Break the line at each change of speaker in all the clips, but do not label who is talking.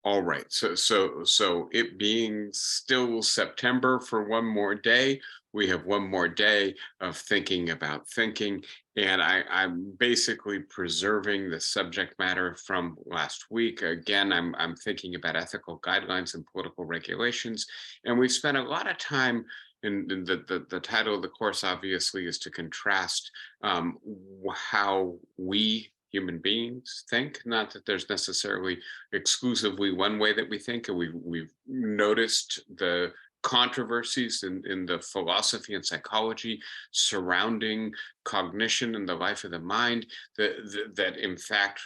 All right. So it being still September for one more day, we have one more day of thinking about thinking. And I'm basically preserving the subject matter from last week. Again, I'm thinking about ethical guidelines and political regulations. And we've spent a lot of time in the title of the course obviously is to contrast how we human beings think, not that there's necessarily exclusively one way that we think, and we've noticed the controversies in the philosophy and psychology surrounding cognition and the life of the mind, that in fact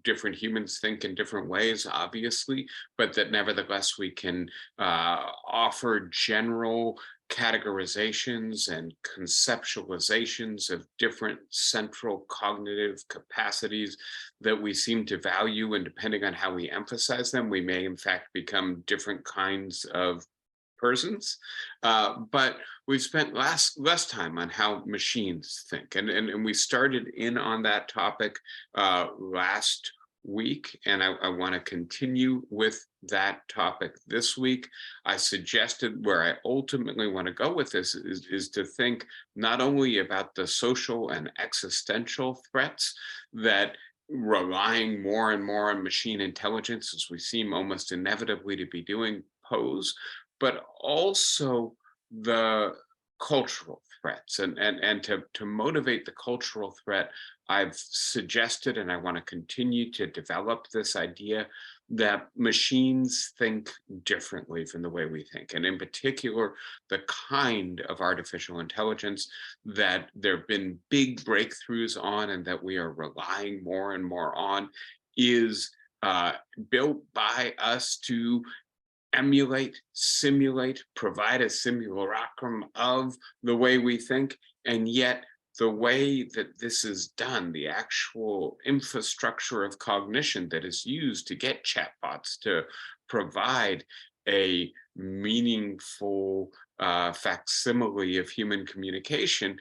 different humans think in different ways, obviously, but that nevertheless we can offer general categorizations and conceptualizations of different central cognitive capacities that we seem to value, and depending on how we emphasize them, we may in fact become different kinds of persons. But we've spent less time on how machines think, and we started in on that topic last week, and I want to continue with that topic this week. I suggested where I ultimately want to go with this is to think not only about the social and existential threats that relying more and more on machine intelligence, as we seem almost inevitably to be doing, pose, but also the cultural threats. And to motivate the cultural threat, I've suggested, and I want to continue to develop this idea that machines think differently from the way we think. And in particular, the kind of artificial intelligence that there have been big breakthroughs on and that we are relying more and more on is uh, built by us to emulate, simulate, provide a simulacrum of the way we think. And yet, the way that this is done, the actual infrastructure of cognition that is used to get chatbots to provide a meaningful facsimile of human communication,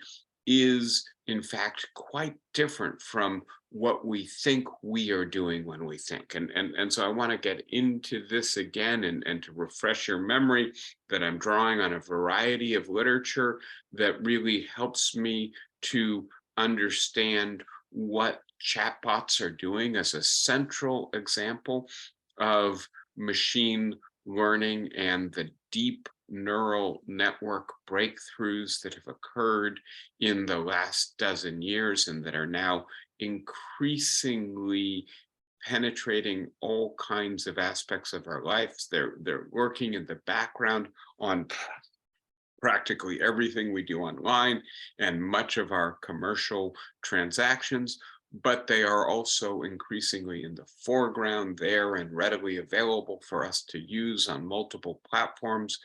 is in fact quite different from what we think we are doing when we think. And so I want to get into this again, and to refresh your memory that I'm drawing on a variety of literature that really helps me to understand what chatbots are doing as a central example of machine learning and the deep neural network breakthroughs that have occurred in the last dozen years and that are now increasingly penetrating all kinds of aspects of our lives. They're working in the background on practically everything we do online and much of our commercial transactions, but they are also increasingly in the foreground there and readily available for us to use on multiple platforms.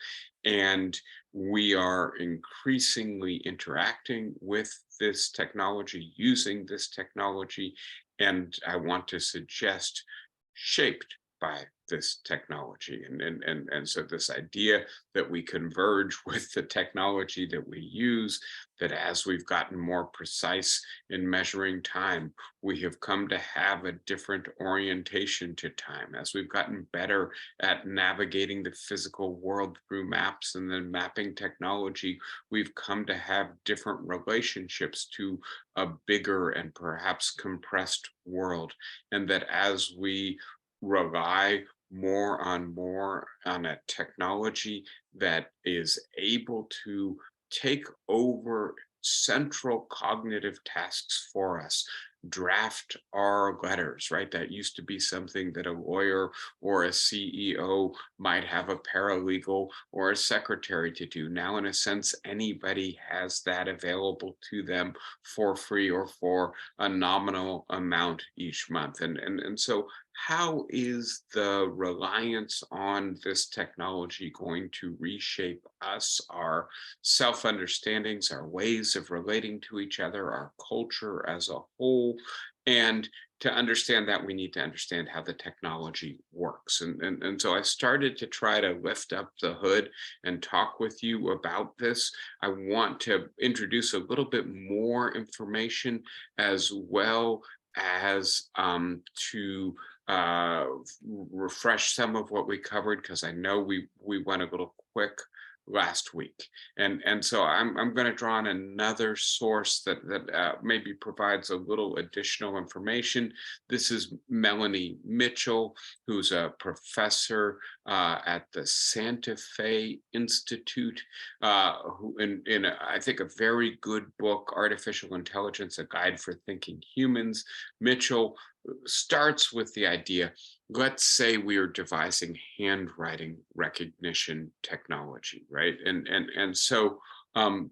And we are increasingly interacting with this technology, using this technology, and I want to suggest shaped by this technology. And so this idea that we converge with the technology that we use, that as we've gotten more precise in measuring time, we have come to have a different orientation to time. As we've gotten better at navigating the physical world through maps and then mapping technology, we've come to have different relationships to a bigger and perhaps compressed world. And that as we rely more on a technology that is able to take over central cognitive tasks for us, draft our letters, right? That used to be something that a lawyer or a CEO might have a paralegal or a secretary to do. Now, in a sense, anybody has that available to them for free or for a nominal amount each month. And so how is the reliance on this technology going to reshape us, our self understandings, our ways of relating to each other, our culture as a whole? And to understand that, we need to understand how the technology works. And so I started to try to lift up the hood and talk with you about this. I want to introduce a little bit more information as well as to refresh some of what we covered, because I know we went a little quick last week, and so I'm going to draw on another source that maybe provides a little additional information. This is Melanie Mitchell, who's a professor at the Santa Fe Institute, who in I think a very good book, Artificial Intelligence: A Guide for Thinking Humans. Mitchell starts with the idea, let's say we are devising handwriting recognition technology, right? And so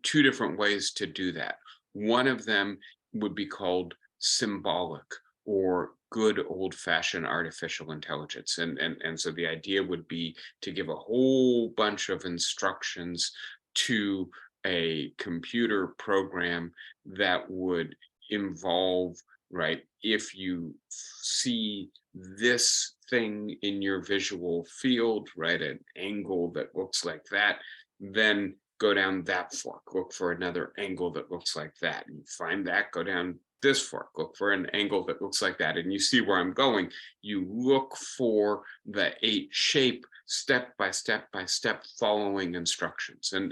two different ways to do that. One of them would be called symbolic, or good old-fashioned artificial intelligence. And so the idea would be to give a whole bunch of instructions to a computer program that would involve, right, if you see this thing in your visual field, right, an angle that looks like that, then go down that fork, look for another angle that looks like that, and you find that, go down this fork, look for an angle that looks like that, and you see where I'm going. You look for the 8 shape, step by step by step, following instructions. And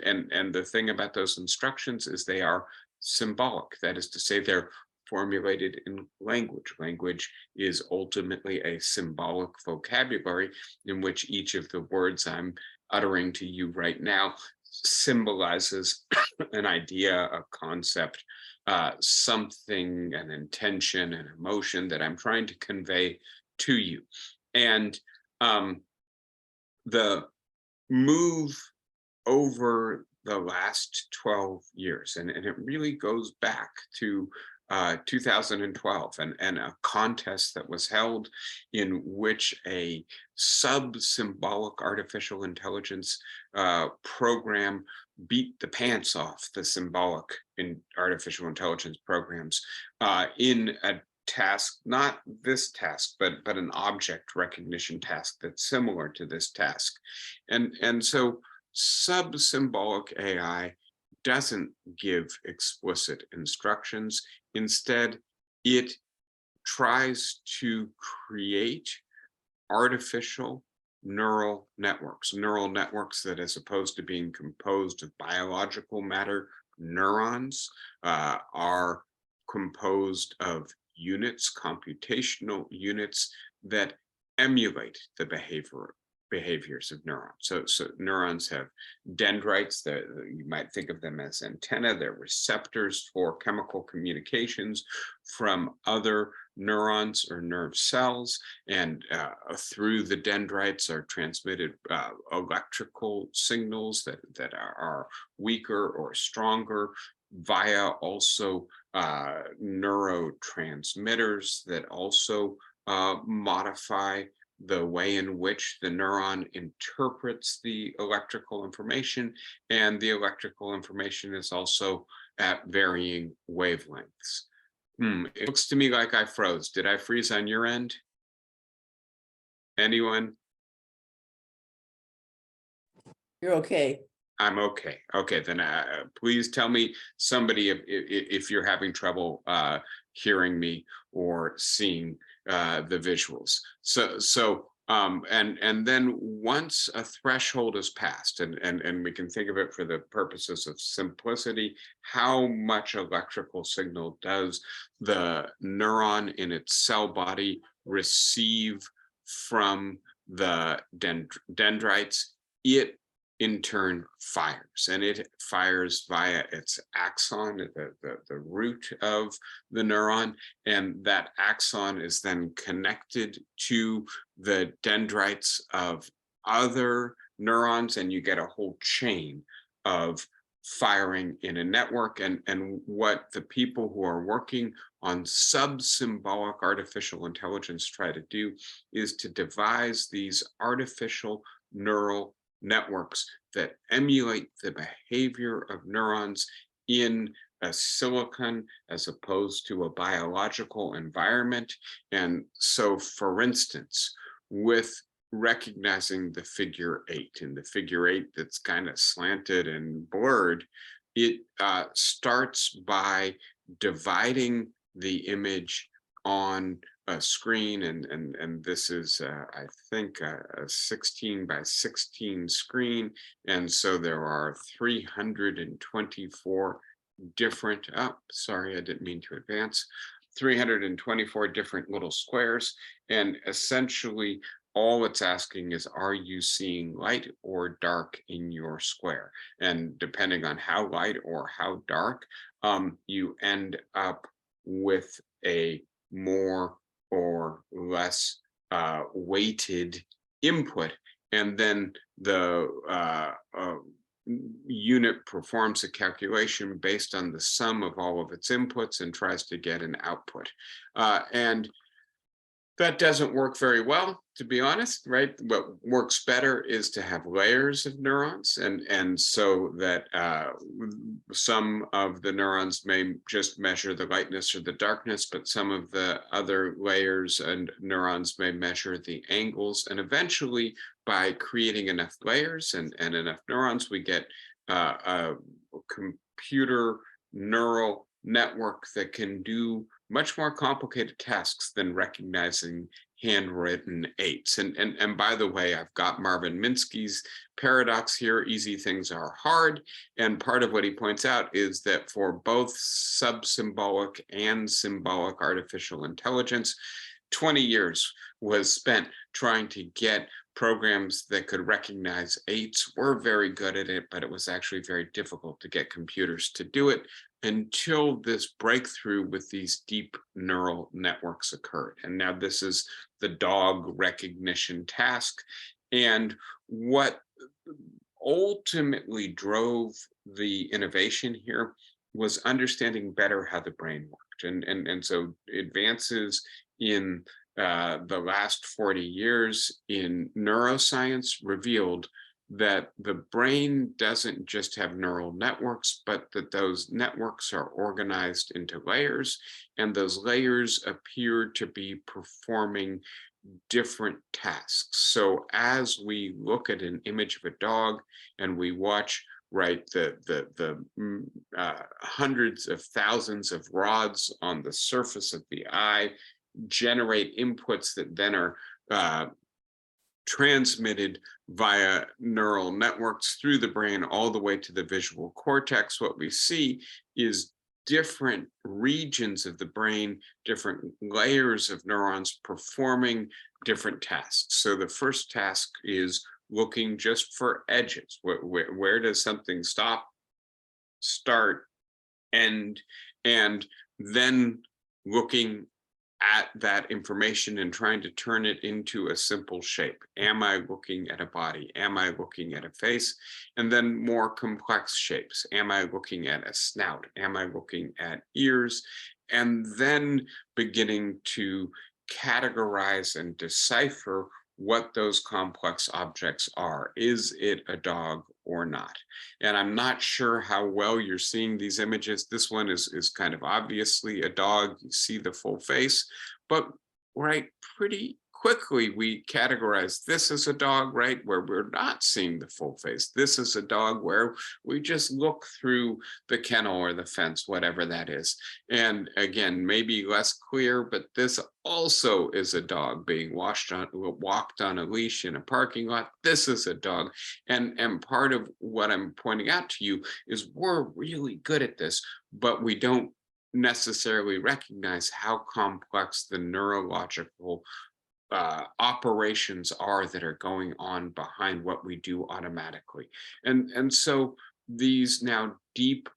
the thing about those instructions is they are symbolic. That is to say, they're formulated in language. Language is ultimately a symbolic vocabulary in which each of the words I'm uttering to you right now symbolizes an idea, a concept, something, an intention, an emotion that I'm trying to convey to you. And the move over the last 12 years, and it really goes back to 2012, and a contest that was held in which a sub-symbolic artificial intelligence program beat the pants off the symbolic in artificial intelligence programs in a task, not this task, but an object recognition task that's similar to this task. And so sub-symbolic AI doesn't give explicit instructions. Instead, it tries to create artificial neural networks that, as opposed to being composed of biological matter, neurons, are composed of units, computational units that emulate the behaviors of neurons. So neurons have dendrites that you might think of them as antennae. They're receptors for chemical communications from other neurons or nerve cells, and through the dendrites are transmitted electrical signals that are weaker or stronger via also neurotransmitters that also modify the way in which the neuron interprets the electrical information, and the electrical information is also at varying wavelengths. It looks to me like I froze. Did I freeze on your end? Anyone?
You're okay.
I'm okay. Okay, then please tell me, somebody, if you're having trouble hearing me or seeing the visuals. And then once a threshold is passed, and we can think of it for the purposes of simplicity, how much electrical signal does the neuron in its cell body receive from the dendrites? It in turn fires, and it fires via its axon, the root of the neuron, and that axon is then connected to the dendrites of other neurons, and you get a whole chain of firing in a network. And what the people who are working on sub-symbolic artificial intelligence try to do is to devise these artificial neural networks that emulate the behavior of neurons in a silicon as opposed to a biological environment. And so, for instance, with recognizing the figure 8, and the figure 8 that's kind of slanted and blurred, it starts by dividing the image on a screen, and this is I think a 16 by 16 screen, and so there are 324 different, oh, sorry, I didn't mean to advance, 324 different little squares. And essentially, all it's asking is, are you seeing light or dark in your square? And depending on how light or how dark, you end up with a more or less weighted input. And then the unit performs a calculation based on the sum of all of its inputs and tries to get an output. And that doesn't work very well, to be honest, right? What works better is to have layers of neurons, and so that some of the neurons may just measure the lightness or the darkness, but some of the other layers and neurons may measure the angles. And eventually, by creating enough layers and enough neurons, we get a computer neural network that can do much more complicated tasks than recognizing handwritten eights. And by the way, I've got Marvin Minsky's paradox here: easy things are hard. And part of what he points out is that for both subsymbolic and symbolic artificial intelligence, 20 years was spent trying to get programs that could recognize eights. We're very good at it, but it was actually very difficult to get computers to do it until this breakthrough with these deep neural networks occurred. And now this is the dog recognition task. And what ultimately drove the innovation here was understanding better how the brain worked. And so advances in the last 40 years in neuroscience revealed that the brain doesn't just have neural networks, but that those networks are organized into layers, and those layers appear to be performing different tasks. So as we look at an image of a dog and we watch, right, the hundreds of thousands of rods on the surface of the eye generate inputs that then are transmitted via neural networks through the brain all the way to the visual cortex, what we see is different regions of the brain, different layers of neurons performing different tasks. So the first task is looking just for edges. Where does something stop, start, end, and then looking at that information and trying to turn it into a simple shape. Am I looking at a body? Am I looking at a face? And then more complex shapes. Am I looking at a snout? Am I looking at ears? And then beginning to categorize and decipher what those complex objects are. Is it a dog or not? And I'm not sure how well you're seeing these images. This one is kind of obviously a dog. You see the full face, but right, pretty quickly we categorize this as a dog, right, where we're not seeing the full face. This is a dog where we just look through the kennel or the fence, whatever that is. And again, maybe less clear, but this also is a dog being walked on a leash in a parking lot. This is a dog. And part of what I'm pointing out to you is we're really good at this, but we don't necessarily recognize how complex the neurological operations are that are going on behind what we do automatically. And so these now deep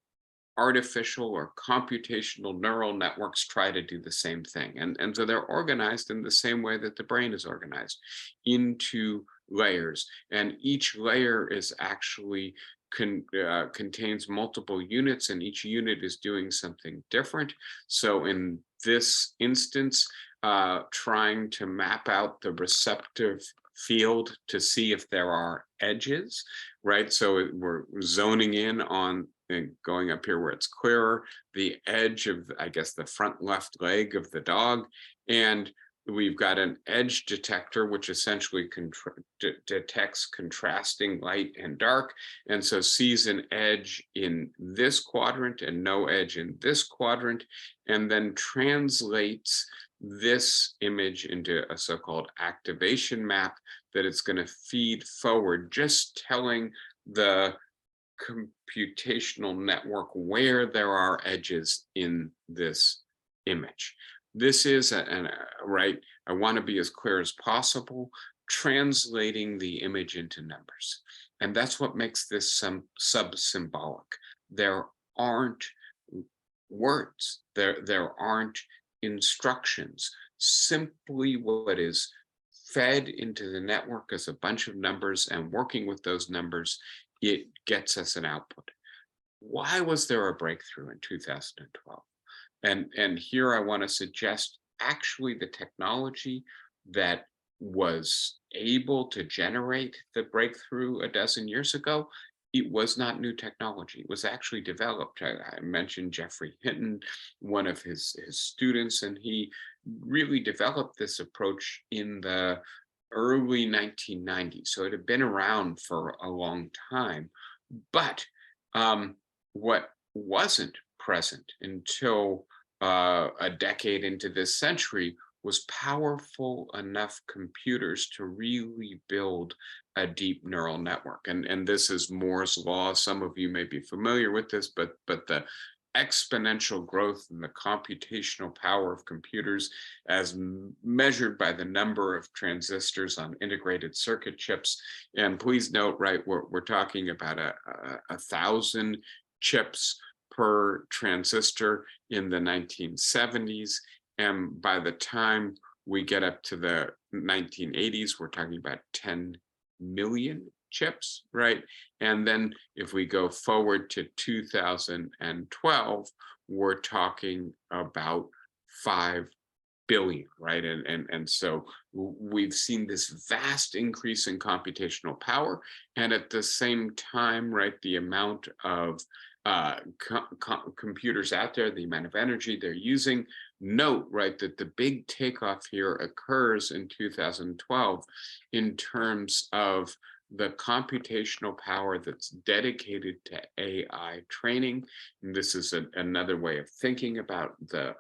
artificial or computational neural networks try to do the same thing. And so they're organized in the same way that the brain is organized, into layers. And each layer is actually contains multiple units, and each unit is doing something different. So in this instance, trying to map out the receptive field to see if there are edges, right? So we're zoning in on, and going up here where it's clearer, the edge of, I guess, the front left leg of the dog. And we've got an edge detector, which essentially detects contrasting light and dark. And so sees an edge in this quadrant and no edge in this quadrant, and then translates this image into a so-called activation map that it's going to feed forward, just telling the computational network where there are edges in this image. This is right. I want to be as clear as possible, translating the image into numbers. And that's what makes this some sub-symbolic. There aren't words, there aren't instructions. Simply what is fed into the network as a bunch of numbers, and working with those numbers, it gets us an output. Why was there a breakthrough in 2012? And here I want to suggest actually the technology that was able to generate the breakthrough a dozen years ago, it was not new technology. It was actually developed. I mentioned Jeffrey Hinton, one of his students, and he really developed this approach in the early 1990s. So it had been around for a long time. But what wasn't present until a decade into this century was powerful enough computers to really build a deep neural network. And this is Moore's law. Some of you may be familiar with this, but the exponential growth in the computational power of computers as measured by the number of transistors on integrated circuit chips. And please note, right, we're talking about a thousand chips per transistor in the 1970s. And by the time we get up to the 1980s, we're talking about 10 million chips, right? And then if we go forward to 2012, we're talking about 5 billion, right? And so we've seen this vast increase in computational power, and at the same time, right, the amount of computers out there, the amount of energy they're using. Note, right, that the big takeoff here occurs in 2012 in terms of the computational power that's dedicated to AI training. And this is another way of thinking about the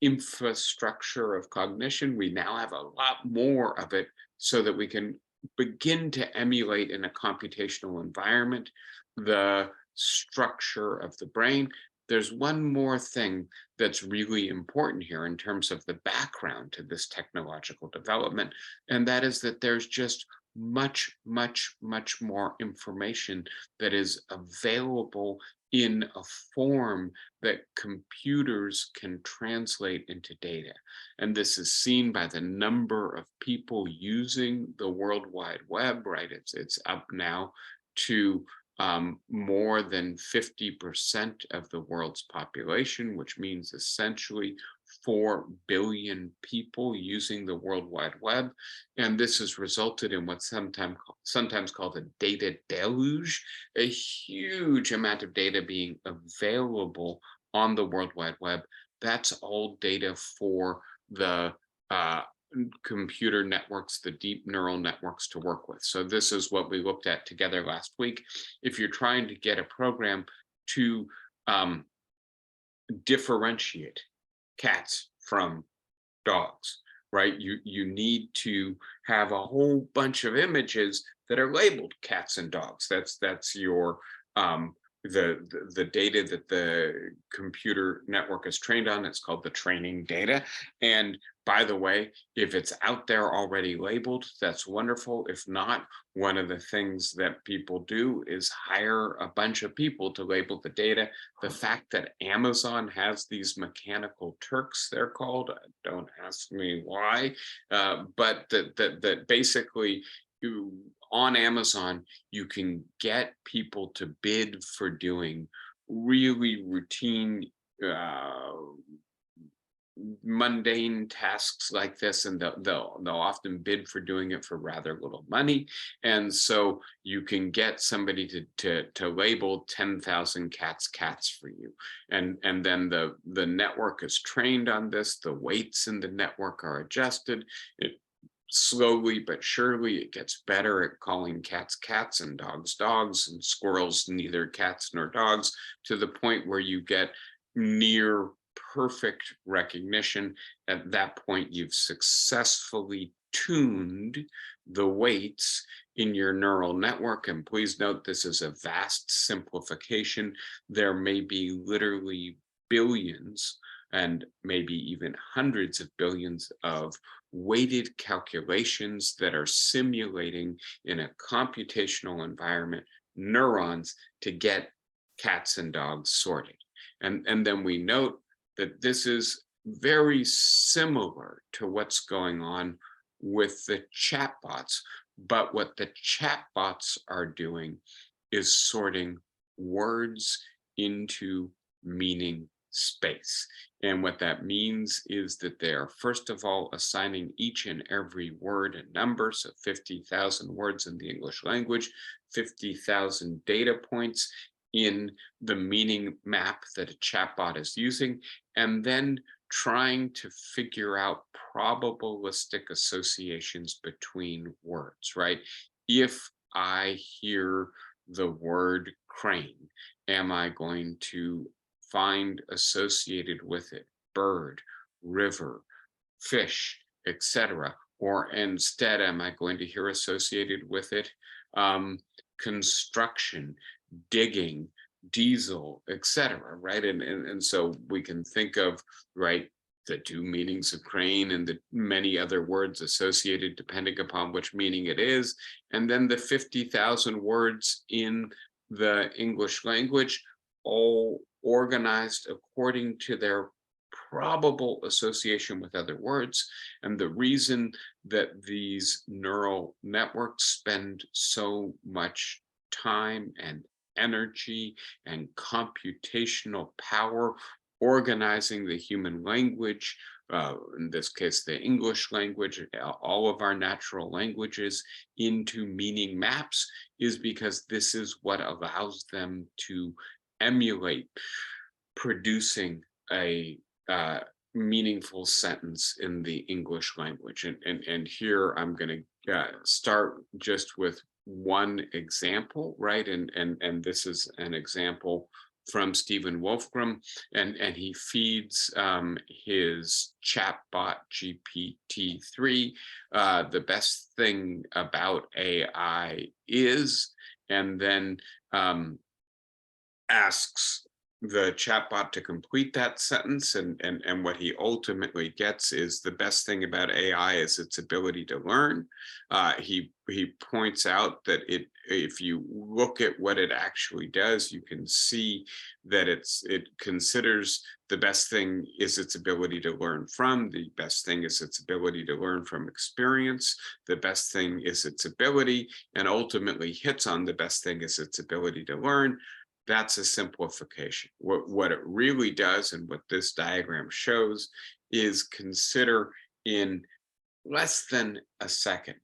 infrastructure of cognition. We now have a lot more of it so that we can begin to emulate in a computational environment the structure of the brain. There's one more thing that's really important here in terms of the background to this technological development, and that is that there's just much, much, much more information that is available in a form that computers can translate into data. And this is seen by the number of people using the World Wide Web, right? It's up now to more than 50% of the world's population, which means essentially 4 billion people using the World Wide Web. And this has resulted in what's sometimes called a data deluge, a huge amount of data being available on the World Wide Web. That's all data for the computer networks, the deep neural networks to work with. So this is what we looked at together last week. If you're trying to get a program to differentiate cats from dogs, right? You need to have a whole bunch of images that are labeled cats and dogs. That's your the data that the computer network is trained on. It's called the training data. And by the way, if it's out there already labeled, that's wonderful. If not, one of the things that people do is hire a bunch of people to label the data. The fact that Amazon has these mechanical Turks, they're called, don't ask me why, but that basically on Amazon, you can get people to bid for doing really routine, uh, mundane tasks like this, and they'll often bid for doing it for rather little money. And so you can get somebody to label 10,000 cats for you, and then the network is trained on this. The weights in the network are adjusted. Slowly but surely it gets better at calling cats and dogs and squirrels neither cats nor dogs, to the point where you get near perfect recognition. at that point, you've successfully tuned the weights in your neural network. And please note, this is a vast simplification. There may be literally billions and maybe even hundreds of billions of weighted calculations that are simulating in a computational environment neurons to get cats and dogs sorted. And then we note that this is very similar to what's going on with the chatbots. But what the chatbots are doing is sorting words into meaning space. And what that means is that they are, first of all, assigning each and every word a number. So 50,000 words in the English language, 50,000 data points in the meaning map that a chatbot is using, and then trying to figure out probabilistic associations between words, right? If I hear the word crane, am I going to find associated with it bird, river, fish, etc.? Or instead, am I going to hear associated with it construction, digging, diesel, etc.? Right? And so we can think of, right, the two meanings of crane and the many other words associated depending upon which meaning it is. And then the 50,000 words in the English language, all organized according to their probable association with other words. And the reason that these neural networks spend so much time and energy and computational power organizing the human language, in this case, the English language, all of our natural languages into meaning maps, is because this is what allows them to emulate producing a meaningful sentence in the English language. And here I'm going to start just with one example, right? And this is an example from Stephen Wolfgram, and he feeds his chatbot GPT-3 the best thing about AI is, and then asks the chatbot to complete that sentence, and what he ultimately gets is the best thing about AI is its ability to learn. He points out that if you look at what it actually does, you can see that it considers the best thing is its ability to learn from, the best thing is its ability to learn from experience, the best thing is its ability, and ultimately hits on the best thing is its ability to learn. That's a simplification. What it really does, and what this diagram shows, is consider in less than a second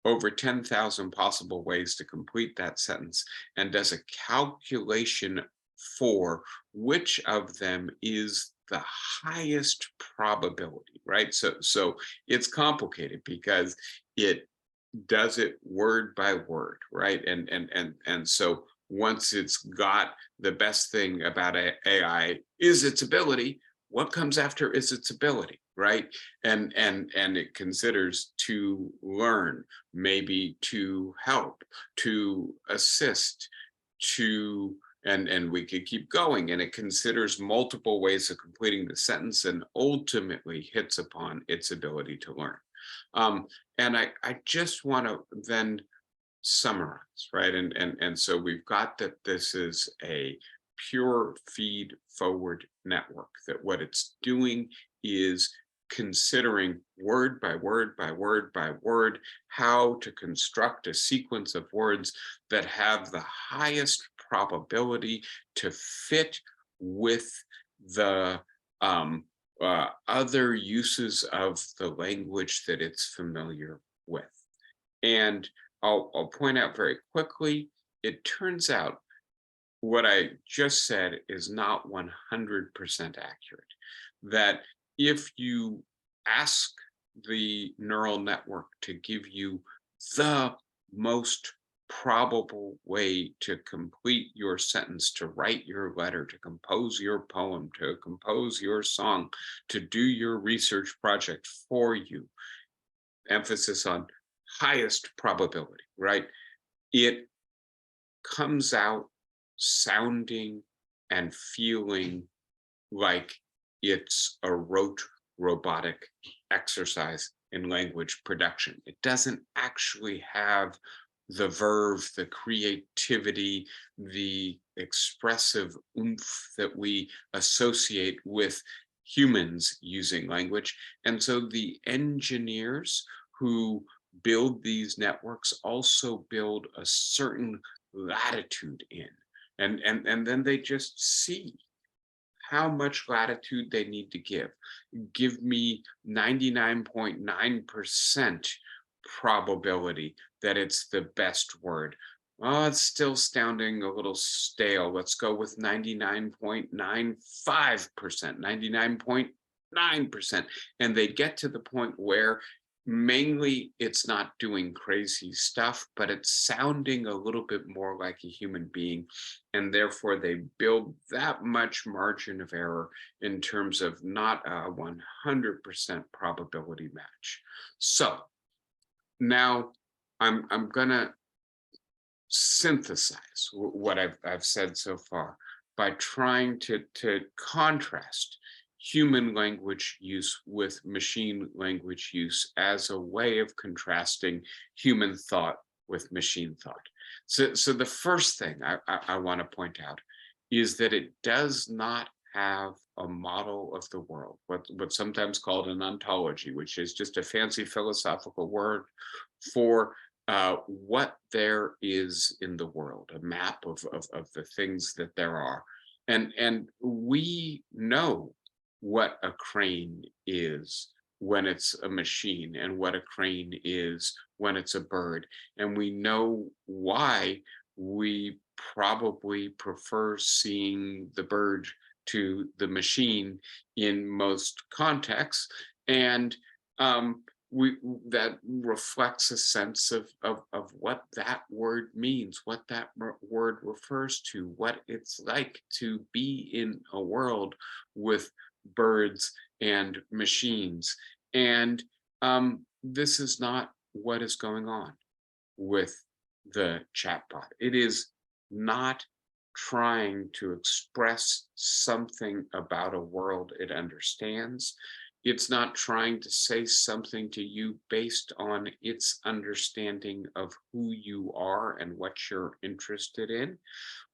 over 10,000 possible ways to complete that sentence, and does a calculation for which of them is the highest probability, right? So it's complicated because it does it word by word, right? And so once it's got the best thing about AI is its ability, what comes after is its ability, right? And it considers to learn, maybe to help, to assist, to and we could keep going, and it considers multiple ways of completing the sentence and ultimately hits upon its ability to learn. And I just want to then summarize, right? And so we've got that this is a pure feed forward network, that what it's doing is considering word by word by word by word how to construct a sequence of words that have the highest probability to fit with the other uses of the language that it's familiar with. And I'll point out very quickly, it turns out what I just said is not 100% accurate. That if you ask the neural network to give you the most probable way to complete your sentence, to write your letter, to compose your poem, to compose your song, to do your research project for you. Emphasis on highest probability, right? It comes out sounding and feeling like it's a rote robotic exercise in language production. It doesn't actually have the verve, the creativity, the expressive oomph that we associate with humans using language. And so the engineers who build these networks also build a certain latitude in. And then they just see how much latitude they need to give. Give me 99.9% probability that it's the best word. Oh, it's still sounding a little stale. Let's go with 99.95%, 99.9%. And they get to the point where mainly it's not doing crazy stuff, but it's sounding a little bit more like a human being. And therefore they build that much margin of error in terms of not a 100% probability match. So now I'm gonna synthesize what I've said so far by trying to contrast human language use with machine language use as a way of contrasting human thought with machine thought. So the first thing I want to point out is that it does not have a model of the world, what's sometimes called an ontology, which is just a fancy philosophical word for what there is in the world, a map of the things that there are. And we know what a crane is when it's a machine and what a crane is when it's a bird. And we know why we probably prefer seeing the bird to the machine in most contexts. And we that reflects a sense of what that word means, what that word refers to, what it's like to be in a world with birds and machines. And this is not what is going on with the chatbot. It is not trying to express something about a world it understands. It's not trying to say something to you based on its understanding of who you are and what you're interested in,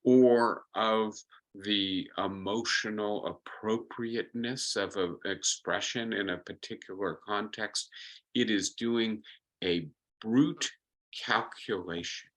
or of the emotional appropriateness of an expression in a particular context. It is doing a brute calculation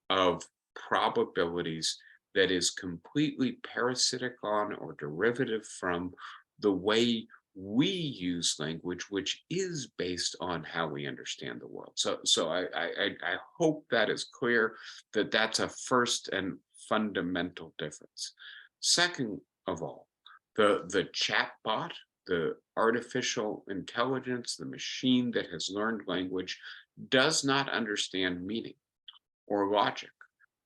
of probabilities that is completely parasitic on or derivative from the way we use language, which is based on how we understand the world. So I hope that is clear, that that's a first and fundamental difference. Second of all, the chatbot, the artificial intelligence, the machine that has learned language, does not understand meaning or logic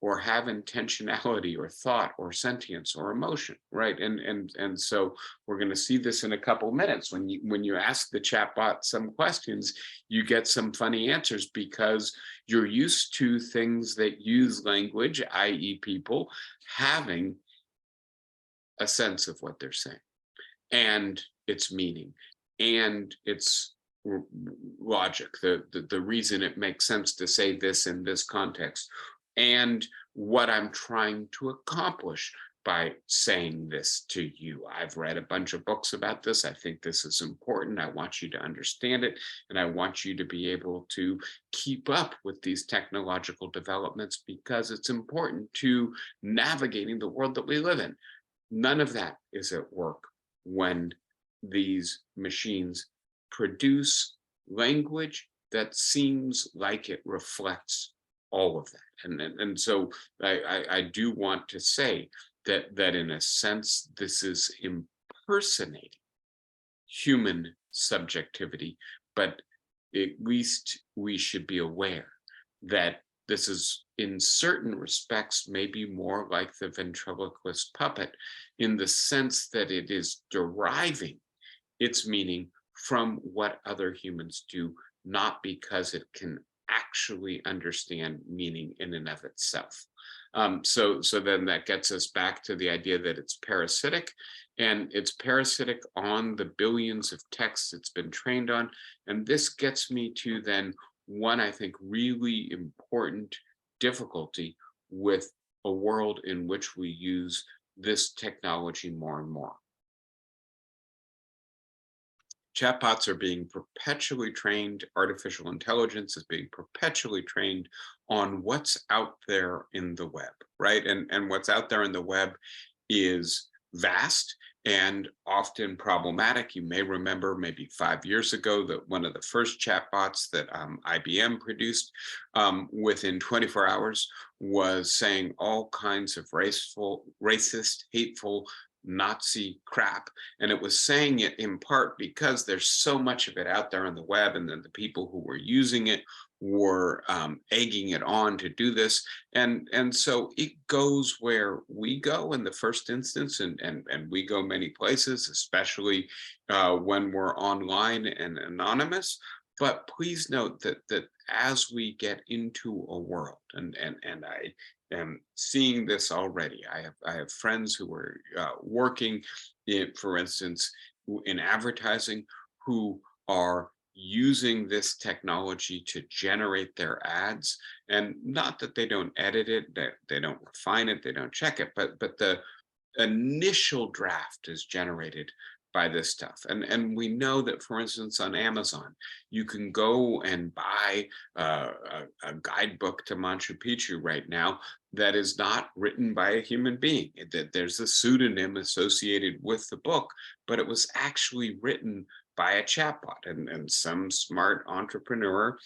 or have intentionality or thought or sentience or emotion, right? And so we're going to see this in a couple minutes. When you ask the chatbot some questions, you get some funny answers because you're used to things that use language, i.e., people having a sense of what they're saying and its meaning and its logic, the reason it makes sense to say this in this context, and what I'm trying to accomplish by saying this to you. I've read a bunch of books about this. I think this is important. I want you to understand it, and I want you to be able to keep up with these technological developments because it's important to navigating the world that we live in. None of that is at work when these machines produce language that seems like it reflects all of that. And so I do want to say that in a sense, this is impersonating human subjectivity, but at least we should be aware that This is, in certain respects, maybe more like the ventriloquist puppet, in the sense that it is deriving its meaning from what other humans do, not because it can actually understand meaning in and of itself. So then that gets us back to the idea that it's parasitic, and it's parasitic on the billions of texts it's been trained on. And this gets me to then one, I think, really important difficulty with a world in which we use this technology more and more. Chatbots are being perpetually trained, artificial intelligence is being perpetually trained on what's out there in the web, right? And what's out there in the web is vast and often problematic. You may remember maybe 5 years ago that one of the first chatbots that IBM produced, within 24 hours, was saying all kinds of racist, hateful, Nazi crap. And it was saying it in part because there's so much of it out there on the web, and then the people who were using it were egging it on to do this. And so it goes where we go in the first instance, and we go many places, especially when we're online and anonymous. But please note that as we get into a world, and I am seeing this already. I have friends who are working in, for instance, in advertising, who are using this technology to generate their ads. And not that they don't edit it, that they don't refine it, they don't check it, but the initial draft is generated by this stuff. And we know that, for instance, on Amazon, you can go and buy a guidebook to Machu Picchu right now that is not written by a human being. That there's a pseudonym associated with the book, but it was actually written by a chatbot. And some smart entrepreneur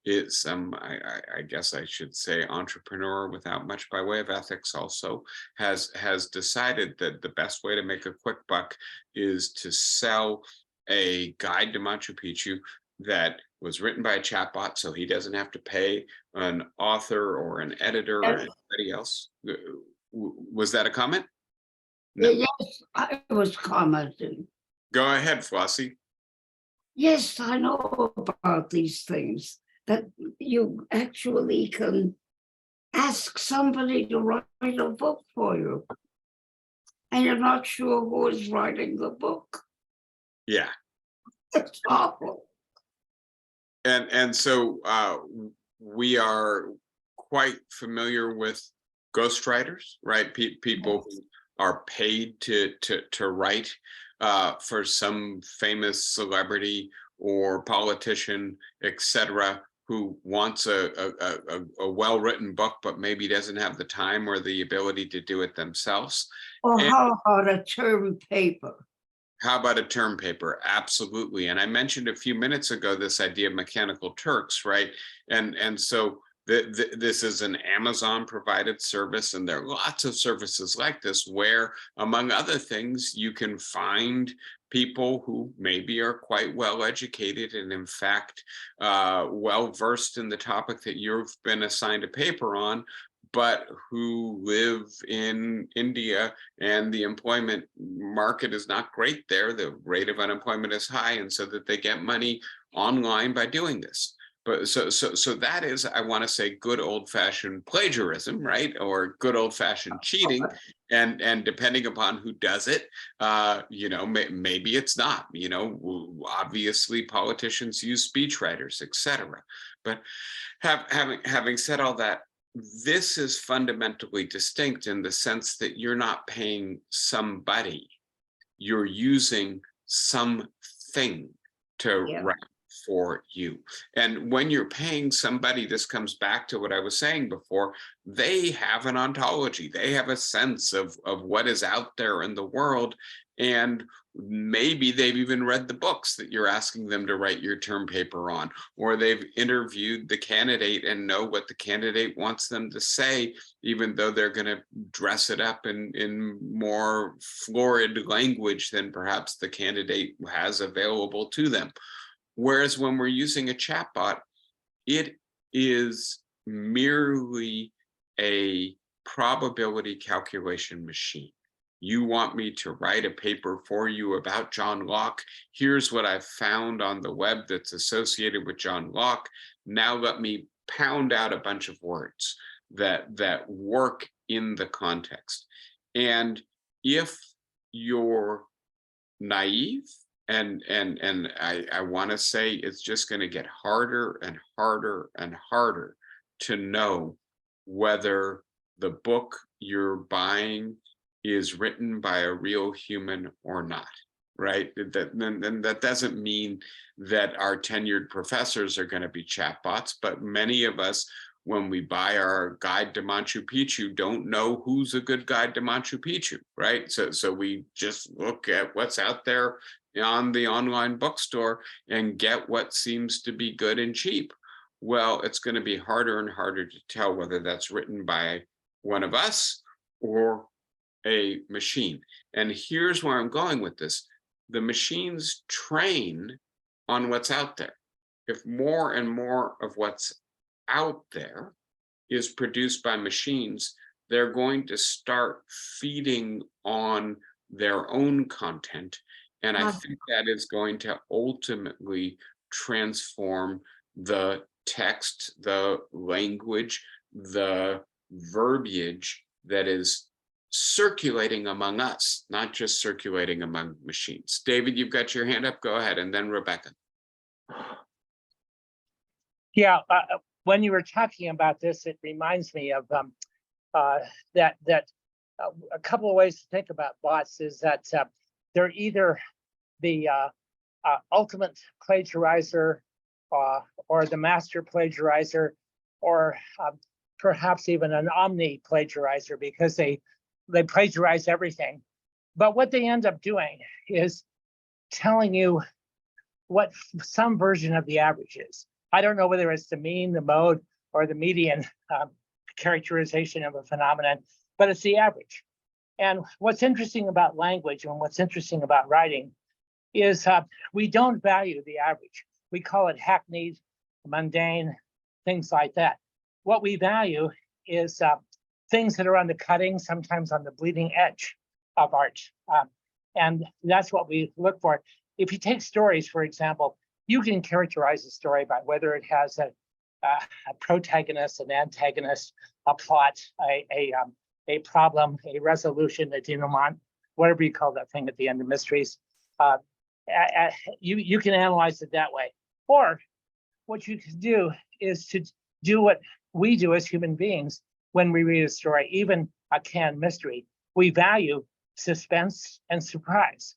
is I guess I should say entrepreneur without much by way of ethics also has decided that the best way to make a quick buck is to sell a guide to Machu Picchu that was written by a chatbot, so he doesn't have to pay an author or an editor or
Yes,
anybody else. Was that a comment? No.
yes, I was commenting.
Go ahead, Flossie.
Yes, I know about these things, that you actually can ask somebody to write a book for you, and you're not sure who is writing the book.
Yeah.
It's awful.
And so we are quite familiar with ghostwriters, right? People who are paid to write for some famous celebrity or politician, etc., who wants a well-written book, but maybe doesn't have the time or the ability to do it themselves.
Or
And
how about a term paper?
how about a term paper? Absolutely. And I mentioned a few minutes ago this idea of Mechanical Turks, right? And so this is an Amazon provided service, and there are lots of services like this where, among other things, you can find people who maybe are quite well educated and, in fact, well versed in the topic that you've been assigned a paper on, but who live in India and the employment market is not great there. The rate of unemployment is high, and so that they get money online by doing this. But so that is, I want to say, good old-fashioned plagiarism, right? Or good old-fashioned cheating. And depending upon who does it, maybe it's not. Obviously politicians use speechwriters, etc. But having said all that, this is fundamentally distinct in the sense that you're not paying somebody, you're using something to
Yeah.
write for you. And when you're paying somebody, this comes back to what I was saying before, they have an ontology, they have a sense of what is out there in the world. And maybe they've even read the books that you're asking them to write your term paper on, or they've interviewed the candidate and know what the candidate wants them to say, even though they're going to dress it up in more florid language than perhaps the candidate has available to them. Whereas when we're using a chatbot, it is merely a probability calculation machine. You want me to write a paper for you about John Locke? Here's what I've found on the web that's associated with John Locke. Now let me pound out a bunch of words that work in the context. And if you're naive, and I want to say it's just going to get harder and harder and harder to know whether the book you're buying is written by a real human or not, right? That doesn't mean that our tenured professors are going to be chatbots, but many of us, when we buy our guide to Machu Picchu, don't know who's a good guide to Machu Picchu, right? So we just look at what's out there on the online bookstore and get what seems to be good and cheap. Well, it's going to be harder and harder to tell whether that's written by one of us or a machine. And here's where I'm going with this. The machines train on what's out there. If more and more of what's out there is produced by machines, they're going to start feeding on their own content. And I
Uh,
think that is going to ultimately transform the text, the language, the verbiage that is circulating among us, not just circulating among machines. David, you've got your hand up. Go ahead. And then Rebecca.
Yeah, when you were talking about this, it reminds me of that a couple of ways to think about bots is that they're either the ultimate plagiarizer or the master plagiarizer, or perhaps even an omni plagiarizer, because they plagiarize everything. But what they end up doing is telling you what some version of the average is. I don't know whether it's the mean, the mode, or the median characterization of a phenomenon, but it's the average. And what's interesting about language and what's interesting about writing is we don't value the average. We call it hackneyed, mundane, things like that. What we value is things that are on the cutting, sometimes on the bleeding edge of art. And that's what we look for. If you take stories, for example, you can characterize a story by whether it has a protagonist, an antagonist, a plot, a problem, a resolution, a denouement, whatever you call that thing at the end of mysteries. You can analyze it that way. Or what you can do is to do what we do as human beings when we read a story, even a canned mystery. We value suspense and surprise.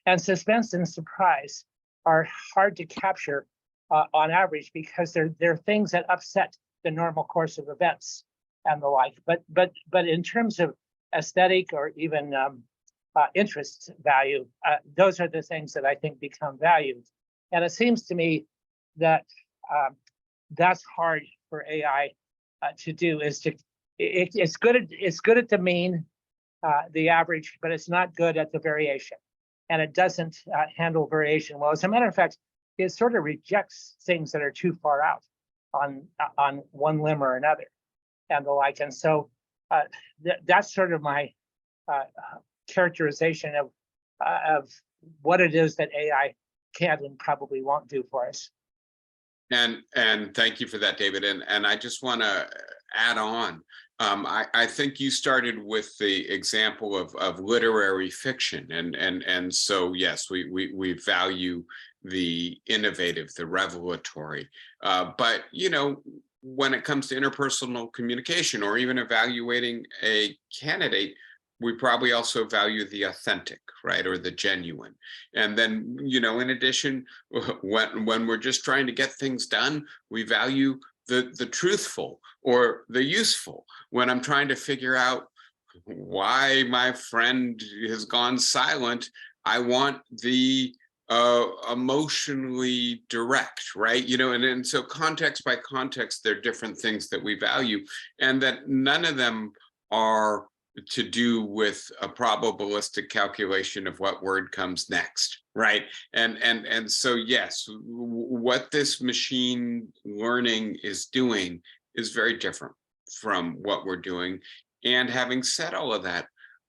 And suspense and surprise are hard to capture on average because they're things that upset the normal course of events and the like. But in terms of aesthetic or even interest value, those are the things that I think become valued. And it seems to me that that's hard for AI to do. It's good at the mean, the average, but it's not good at the variation. And it doesn't handle variation well. As a matter of fact, it sort of rejects things that are too far out on one limb or another and the like. And so that's sort of my characterization of what it is that AI can and probably won't do for us.
And thank you for that, David. And I just want to add on. I think you started with the example of literary fiction, and so yes, we value the innovative, the revelatory, but when it comes to interpersonal communication or even evaluating a candidate, we probably also value the authentic, right, or the genuine. And then, in addition, when we're just trying to get things done, we value the truthful or the useful. When I'm trying to figure out why my friend has gone silent, I want the emotionally direct, right? And so context by context, they're different things that we value, and that none of them are to do with a probabilistic calculation of what word comes next, right? And so yes, what this machine learning is doing is very different from what we're doing. And having said all of that,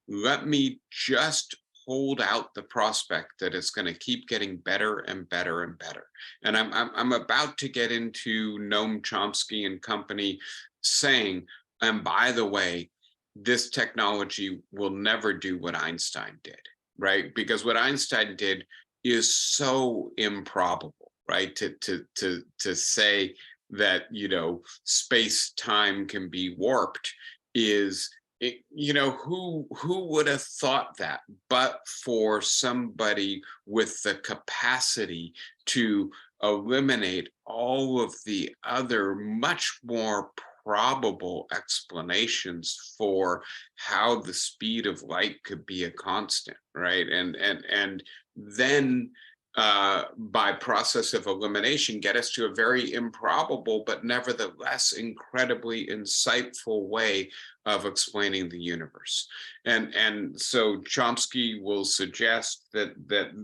let me just hold out the prospect that it's going to keep getting better and better and better. And I'm about to get into Noam Chomsky and company saying, and by the way, this technology will never do what Einstein did, right? Because what Einstein did is so improbable, right? To say that, you know, space time can be warped is it, you know, who would have thought that, but for somebody with the capacity to eliminate all of the other much more probable explanations for how the speed of light could be a constant, right? And then by process of elimination, get us to a very improbable, but nevertheless incredibly insightful way of explaining the universe. And so Chomsky will suggest that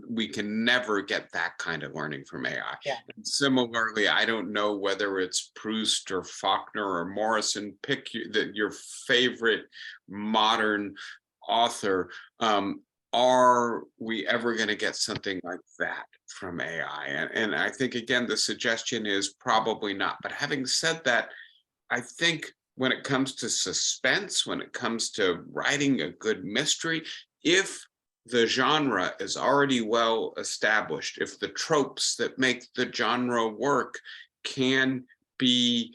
we can never get that kind of learning from AI.
Yeah.
And similarly, I don't know whether it's Proust or Faulkner or Morrison, pick your favorite modern author. Are we ever going to get something like that from AI? And I think, again, the suggestion is probably not. But having said that, I think when it comes to suspense, when it comes to writing a good mystery, if the genre is already well established, if the tropes that make the genre work can be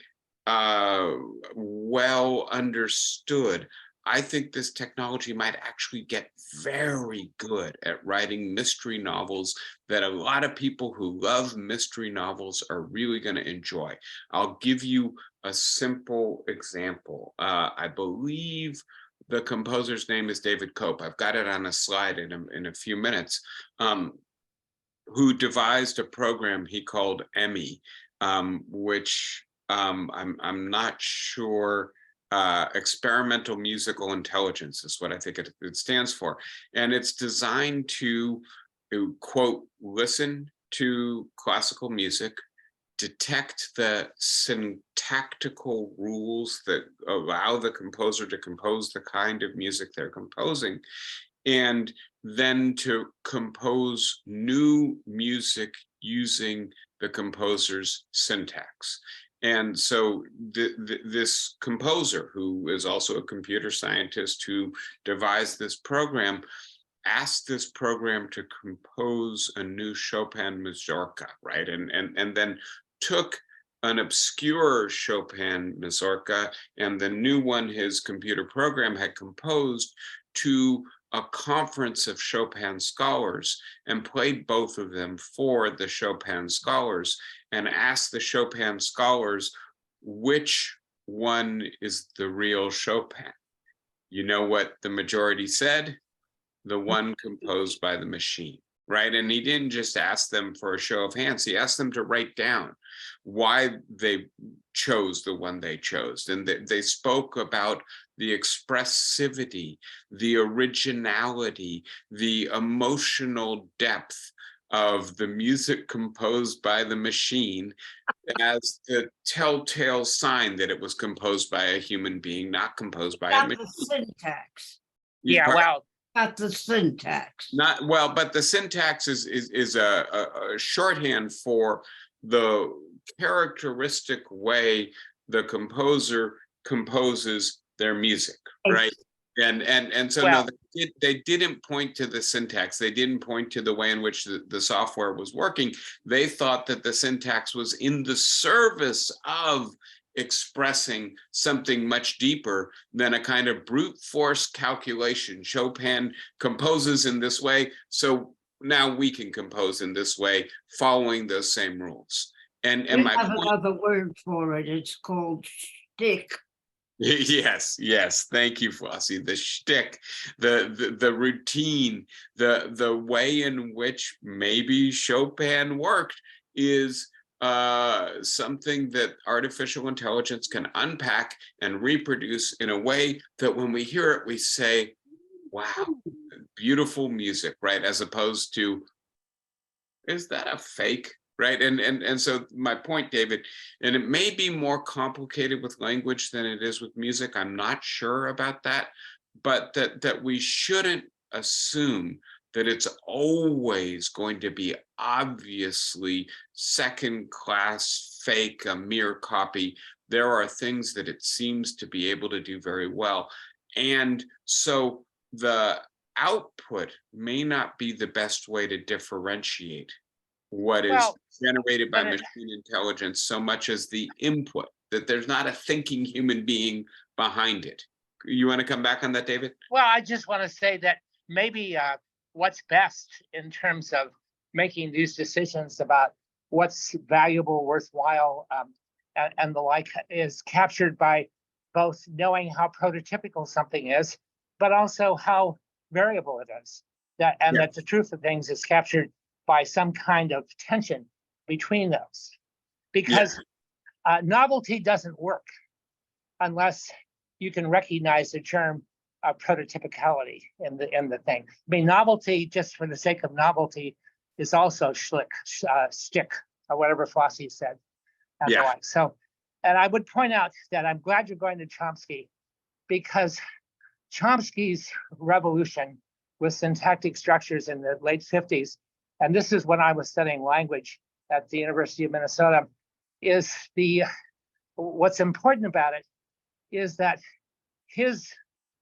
well understood, I think this technology might actually get very good at writing mystery novels that a lot of people who love mystery novels are really going to enjoy. I'll give you a simple example. I believe the composer's name is David Cope. I've got it on a slide in a few minutes. Who devised a program he called Emmy, which I'm not sure. Experimental musical intelligence is what I think it stands for. And it's designed to, quote, listen to classical music, detect the syntactical rules that allow the composer to compose the kind of music they're composing, and then to compose new music using the composer's syntax. And so this composer, who is also a computer scientist who devised this program, asked this program to compose a new Chopin mazurka, right? And then took an obscure Chopin mazurka and the new one his computer program had composed to a conference of Chopin scholars and played both of them for the Chopin scholars and asked the Chopin scholars which one is the real Chopin. You know what the majority said? The one composed by the machine, right? And he didn't just ask them for a show of hands, he asked them to write down why they chose the one they chose. And they spoke about the expressivity, the originality, the emotional depth of the music composed by the machine as the telltale sign that it was composed by a human being, not composed by a
Not
machine.
the syntax.
Yeah,
Pardon?
well,
Not the syntax.
Not well, but the syntax is a shorthand for the characteristic way the composer composes their music, right? And so no,
well,
they didn't point to the syntax. They didn't point to the way in which the software was working. They thought that the syntax was in the service of expressing something much deeper than a kind of brute force calculation. Chopin composes in this way, so now we can compose in this way, following those same rules. And
We
my
have
point,
another word for it. It's called shtick.
yes, thank you, Flossie. The shtick, the routine, the way in which maybe Chopin worked is something that artificial intelligence can unpack and reproduce in a way that when we hear it, we say, wow, beautiful music, right? As opposed to, is that a fake? right? And so my point, David, and it may be more complicated with language than it is with music. I'm not sure about that, but that we shouldn't assume that it's always going to be obviously second class, fake, a mere copy. There are things that it seems to be able to do very well. And so the output may not be the best way to differentiate what is
Well,
generated by
but
machine intelligence so much as the input, that there's not a thinking human being behind it. You want to come back on that, David?
well, I just want to say that maybe what's best in terms of making these decisions about what's valuable, worthwhile, and the like is captured by both knowing how prototypical something is, but also how variable it is.
Yeah.
That the truth of things is captured by some kind of tension between those.
Yeah.
Because novelty doesn't work unless you can recognize the germ of prototypicality in the thing. I mean, novelty just for the sake of novelty is also stick, or whatever Fossey said, and the
Yeah.
like. So, and I would point out that I'm glad you're going to Chomsky, because Chomsky's revolution with syntactic structures in the late 50s, and this is when I was studying language at the University of Minnesota, is what's important about it is that his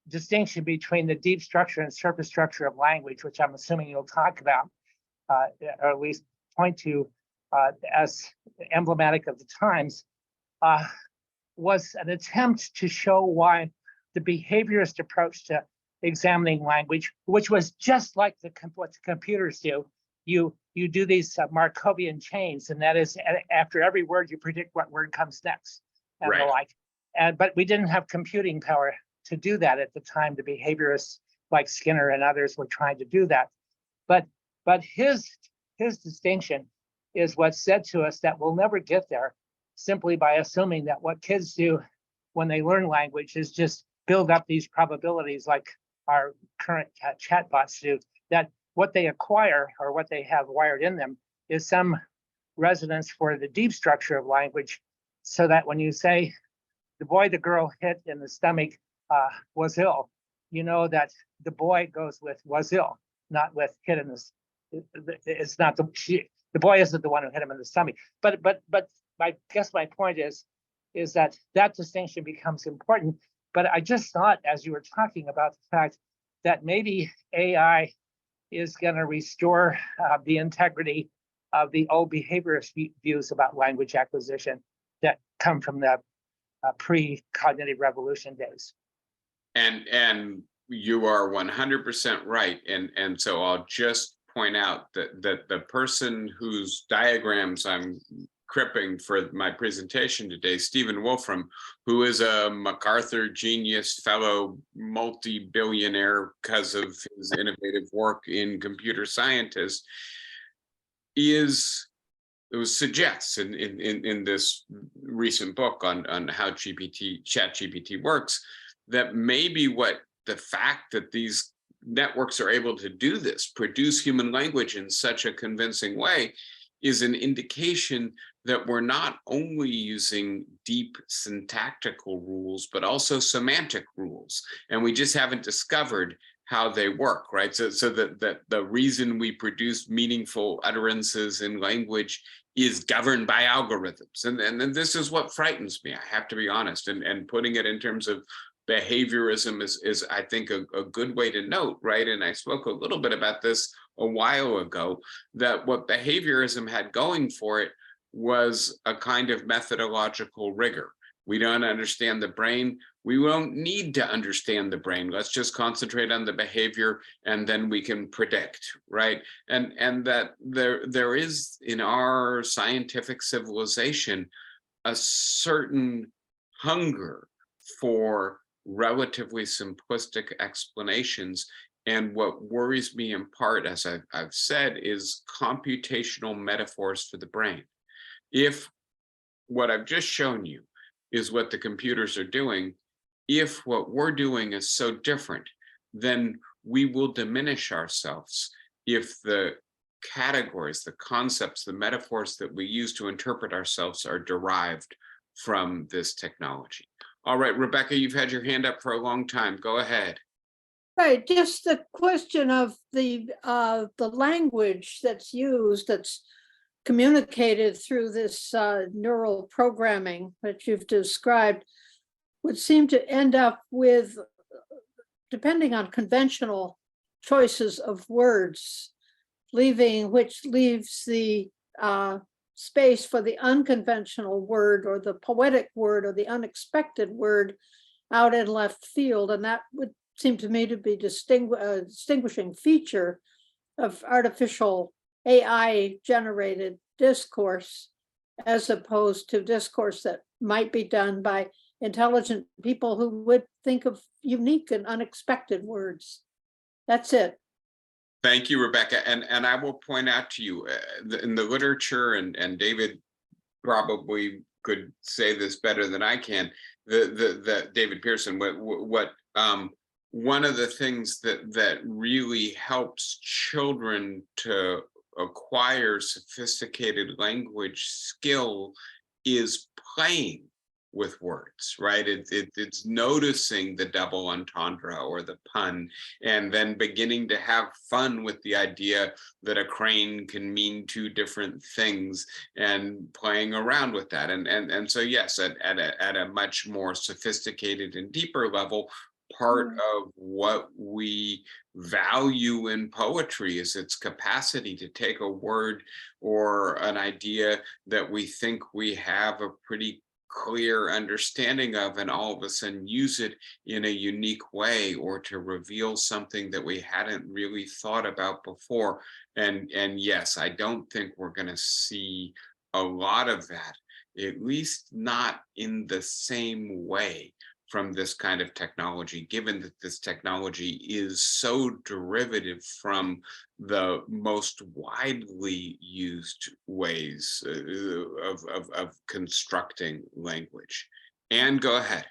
distinction between the deep structure and surface structure of language, which I'm assuming you'll talk about, or at least point to as emblematic of the times, was an attempt to show why the behaviorist approach to examining language, which was just like what the computers do, you do these Markovian chains, and that is after every word you predict what word comes next, and the like. But we didn't have computing power to do that at the time. The behaviorists like Skinner and others were trying to do that. But his distinction is what said to us that we'll never get there simply by assuming that what kids do when they learn language is just build up these probabilities like our current chatbots do, that what they acquire or what they have wired in them is some resonance for the deep structure of language, so that when you say the boy the girl hit in the stomach was ill, you know that the boy goes with was ill, not with hit in the. It's not the boy isn't the one who hit him in the stomach. But I guess my point is that distinction becomes important. But I just thought, as you were talking about the fact that maybe AI is going to restore the integrity of the old behaviorist views about language acquisition that come from the pre-cognitive revolution days.
And you are 100% right. And so I'll just point out that the person whose diagrams I'm cripping for my presentation today, Stephen Wolfram, who is a MacArthur Genius Fellow, multi-billionaire because of his innovative work in computer scientists, suggests in this recent book on how ChatGPT works, that maybe the fact that these networks are able to do this, produce human language in such a convincing way, is an indication that we're not only using deep syntactical rules, but also semantic rules. And we just haven't discovered how they work, right? So that the reason we produce meaningful utterances in language is governed by algorithms. And this is what frightens me, I have to be honest. And putting it in terms of behaviorism is I think a good way to note, right? And I spoke a little bit about this a while ago, that what behaviorism had going for it was a kind of methodological rigor. We don't understand the brain. We won't need to understand the brain. Let's just concentrate on the behavior, and then we can predict, right? And that there is in our scientific civilization a certain hunger for relatively simplistic explanations. And what worries me in part, as I've said, is computational metaphors for the brain. If what I've just shown you is what the computers are doing, if what we're doing is so different, then we will diminish ourselves if the categories, the concepts, the metaphors that we use to interpret ourselves are derived from this technology. All right, Rebecca, you've had your hand up for a long time. Go ahead.
Right, just the question of the language that's used, that's communicated through this neural programming that you've described, would seem to end up with, depending on conventional choices of words, which leaves the space for the unconventional word or the poetic word or the unexpected word out in left field. And that would seem to me to be a distinguishing feature of artificial AI generated discourse, as opposed to discourse that might be done by intelligent people who would think of unique and unexpected words. That's it.
Thank you, Rebecca. And I will point out to you in the literature, and David probably could say this better than I can, the David Pearson, what one of the things that really helps children to acquire sophisticated language skill is playing with words, right? It's noticing the double entendre or the pun, and then beginning to have fun with the idea that a crane can mean two different things, and playing around with that. And so yes, at a much more sophisticated and deeper level, part of what we value in poetry is its capacity to take a word or an idea that we think we have a pretty clear understanding of, and all of a sudden use it in a unique way, or to reveal something that we hadn't really thought about before. And yes, I don't think we're going to see a lot of that, at least not in the same way, from this kind of technology, given that this technology is so derivative from the most widely used ways of constructing language. And go ahead.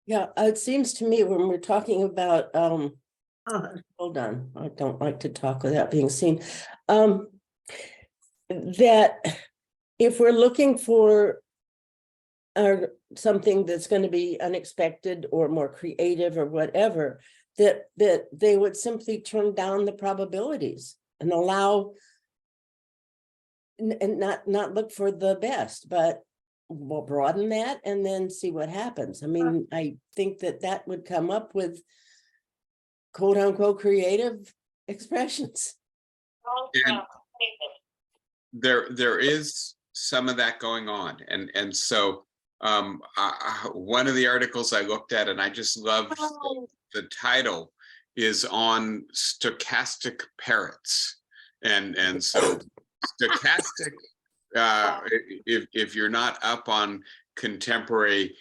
Yeah, it seems to me when we're talking about,
Uh,
hold on, I don't like to talk without being seen, that if we're looking for something that's going to be unexpected or more creative or whatever, that they would simply turn down the probabilities and allow, and not look for the best, but we'll broaden that and then see what happens. I mean, I think that would come up with quote unquote creative expressions.
And there is some of that going on, and so one of the articles I looked at, and I just loved the title, is on stochastic parrots, and so stochastic, if you're not up on contemporary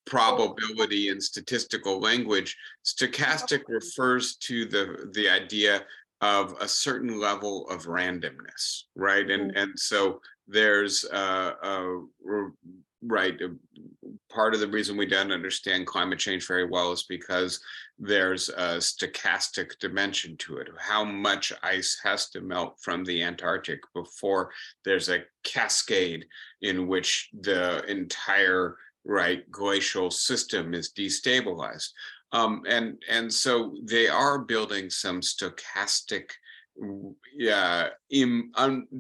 probability and statistical language, stochastic refers to the idea of a certain level of randomness, right? And so there's part of the reason we don't understand climate change very well is because there's a stochastic dimension to it. How much ice has to melt from the Antarctic before there's a cascade in which the entire glacial system is destabilized. And so they are building some stochastic,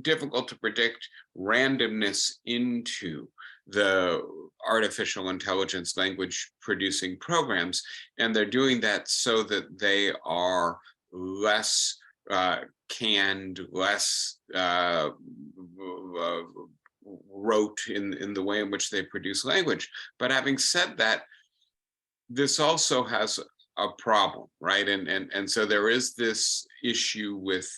difficult to predict randomness into the artificial intelligence language producing programs. And they're doing that so that they are less canned, less rote in the way in which they produce language. But having said that, this also has a problem, right? And so there is this issue with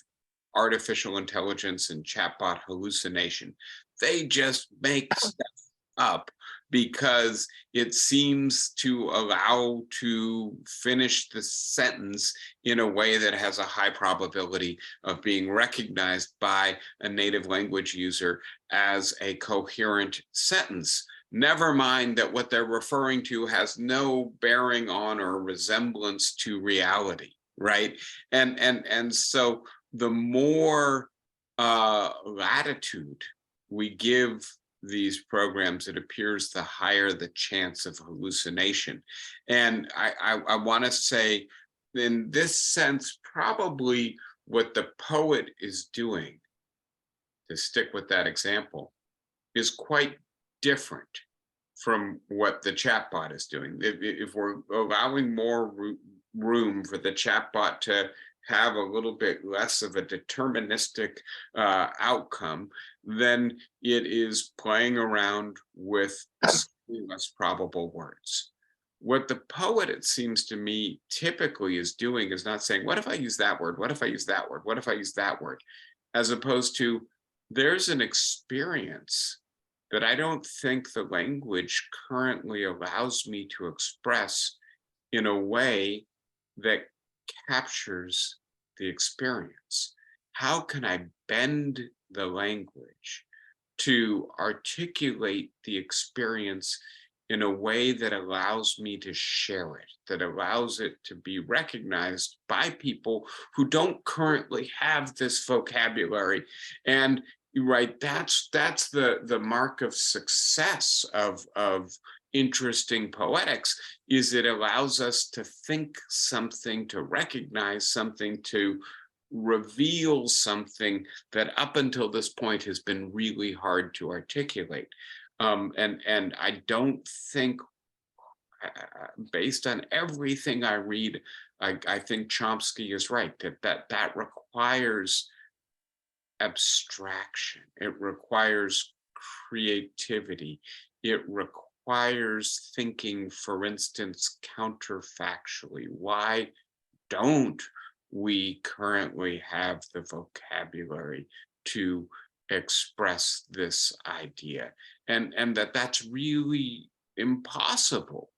artificial intelligence and chatbot hallucination. They just make stuff up because it seems to allow to finish the sentence in a way that has a high probability of being recognized by a native language user as a coherent sentence. Never mind that what they're referring to has no bearing on or resemblance to reality, right? And so the more latitude we give these programs, it appears the higher the chance of hallucination. And I want to say, in this sense, probably what the poet is doing, to stick with that example, is quite different from what the chatbot is doing. If we're allowing more room for the chatbot to have a little bit less of a deterministic outcome, then it is playing around with less probable words. What the poet, it seems to me, typically is doing is not saying, what if I use that word? What if I use that word? What if I use that word? As opposed to, there's an experience that I don't think the language currently allows me to express in a way that captures the experience. How can I bend the language to articulate the experience in a way that allows me to share it, that allows it to be recognized by people who don't currently have this vocabulary? And right, that's the mark of success of interesting poetics, is it allows us to think something, to recognize something, to reveal something that up until this point has been really hard to articulate. And I don't think, based on everything I read, I think Chomsky is right, that requires abstraction. It requires creativity. It requires thinking, for instance, counterfactually. Why don't we currently have the vocabulary to express this idea? And that's really impossible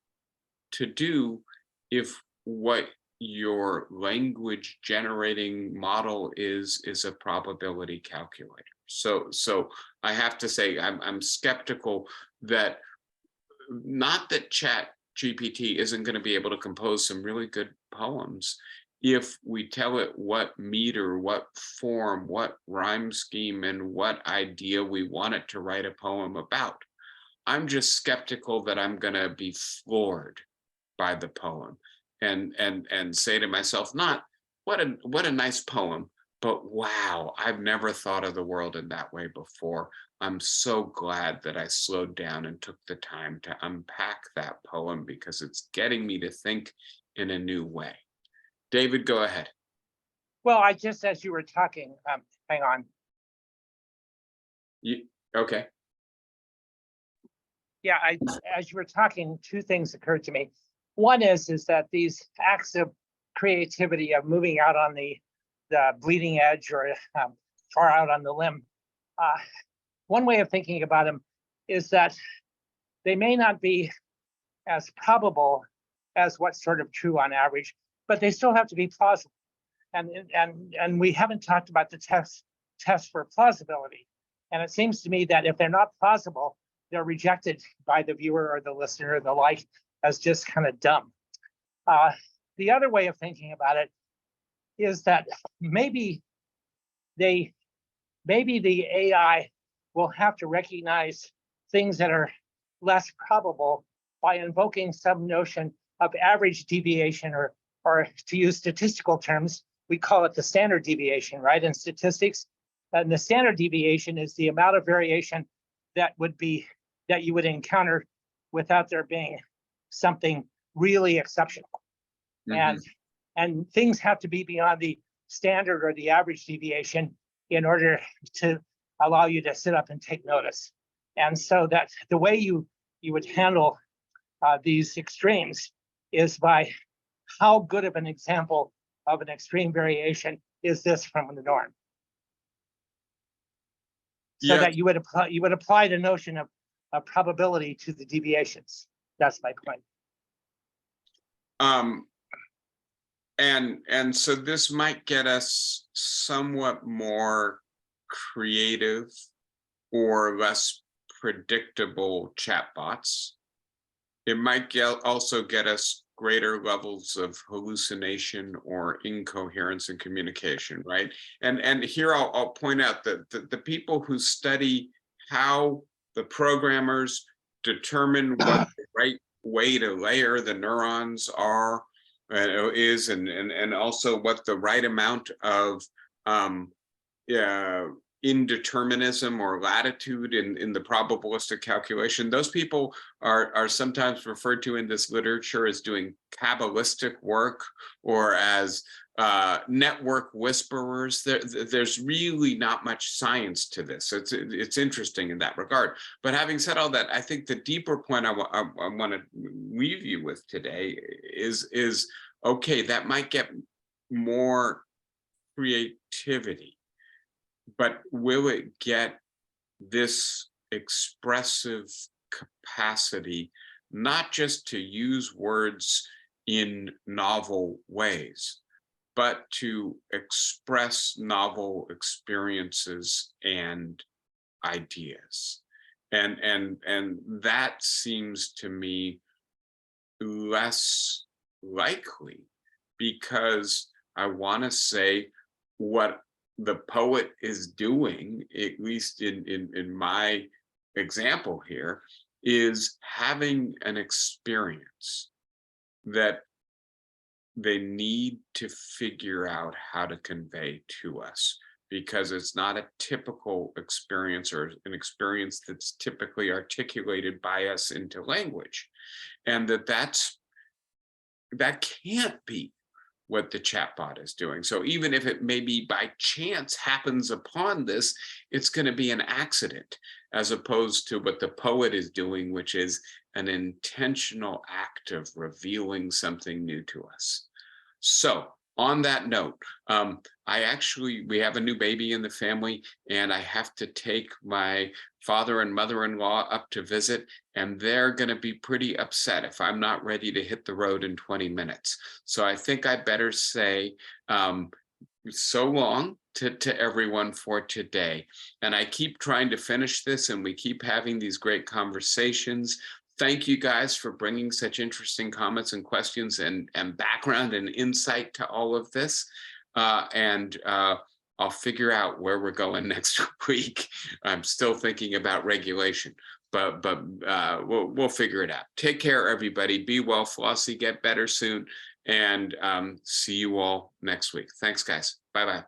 to do if what your language generating model is a probability calculator. So I have to say, I'm skeptical that, not that Chat GPT isn't going to be able to compose some really good poems if we tell it what meter, what form, what rhyme scheme, and what idea we want it to write a poem about. I'm just skeptical that I'm going to be floored by the poem and say to myself, not what a nice poem, but wow, I've never thought of the world in that way before. I'm so glad that I slowed down and took the time to unpack that poem, because it's getting me to think in a new way. David, go ahead.
Well, I just, as you were talking, hang on.
Okay.
Yeah, as you were talking, two things occurred to me. One is that these acts of creativity, of moving out on the bleeding edge, or far out on the limb, one way of thinking about them is that they may not be as probable as what's sort of true on average, but they still have to be plausible. And we haven't talked about the test for plausibility. And it seems to me that if they're not plausible, they're rejected by the viewer or the listener or the like as just kind of dumb. The other way of thinking about it is that maybe the AI will have to recognize things that are less probable by invoking some notion of average deviation, or to use statistical terms, we call it the standard deviation, right? In statistics, and the standard deviation is the amount of variation that you would encounter without there being something really exceptional. Mm-hmm. And things have to be beyond the standard or the average deviation in order to allow you to sit up and take notice. And so that the way you would handle these extremes is by how good of an example of an extreme variation is this from the norm. So that you would apply the notion of probability to the deviations. That's my point.
And so this might get us somewhat more creative or less predictable chatbots. It might also get us greater levels of hallucination or incoherence in communication, right? And here I'll point out that the people who study how the programmers determine what the right way to layer the neurons are is, and also what the right amount of yeah, indeterminism or latitude in the probabilistic calculation. Those people are sometimes referred to in this literature as doing Kabbalistic work or as network whisperers. There's really not much science to this. It's interesting in that regard. But having said all that, I think the deeper point I want to leave you with today is okay, that might get more creativity, but will it get this expressive capacity, not just to use words in novel ways, but to express novel experiences and ideas? And that seems to me less likely, because I want to say what the poet is doing, at least in my example here, is having an experience that they need to figure out how to convey to us, because it's not a typical experience or an experience that's typically articulated by us into language, and that can't be what the chatbot is doing. So even if it maybe by chance happens upon this, it's going to be an accident, as opposed to what the poet is doing, which is an intentional act of revealing something new to us. So on that note, we have a new baby in the family, and I have to take my father and mother-in-law up to visit, and they're going to be pretty upset if I'm not ready to hit the road in 20 minutes. So I think I better say so long to everyone for today. And I keep trying to finish this, and we keep having these great conversations. Thank you guys for bringing such interesting comments and questions and background and insight to all of this. I'll figure out where we're going next week. I'm still thinking about regulation, but we'll figure it out. Take care, everybody. Be well, Flossie. Get better soon, and see you all next week. Thanks, guys. Bye-bye.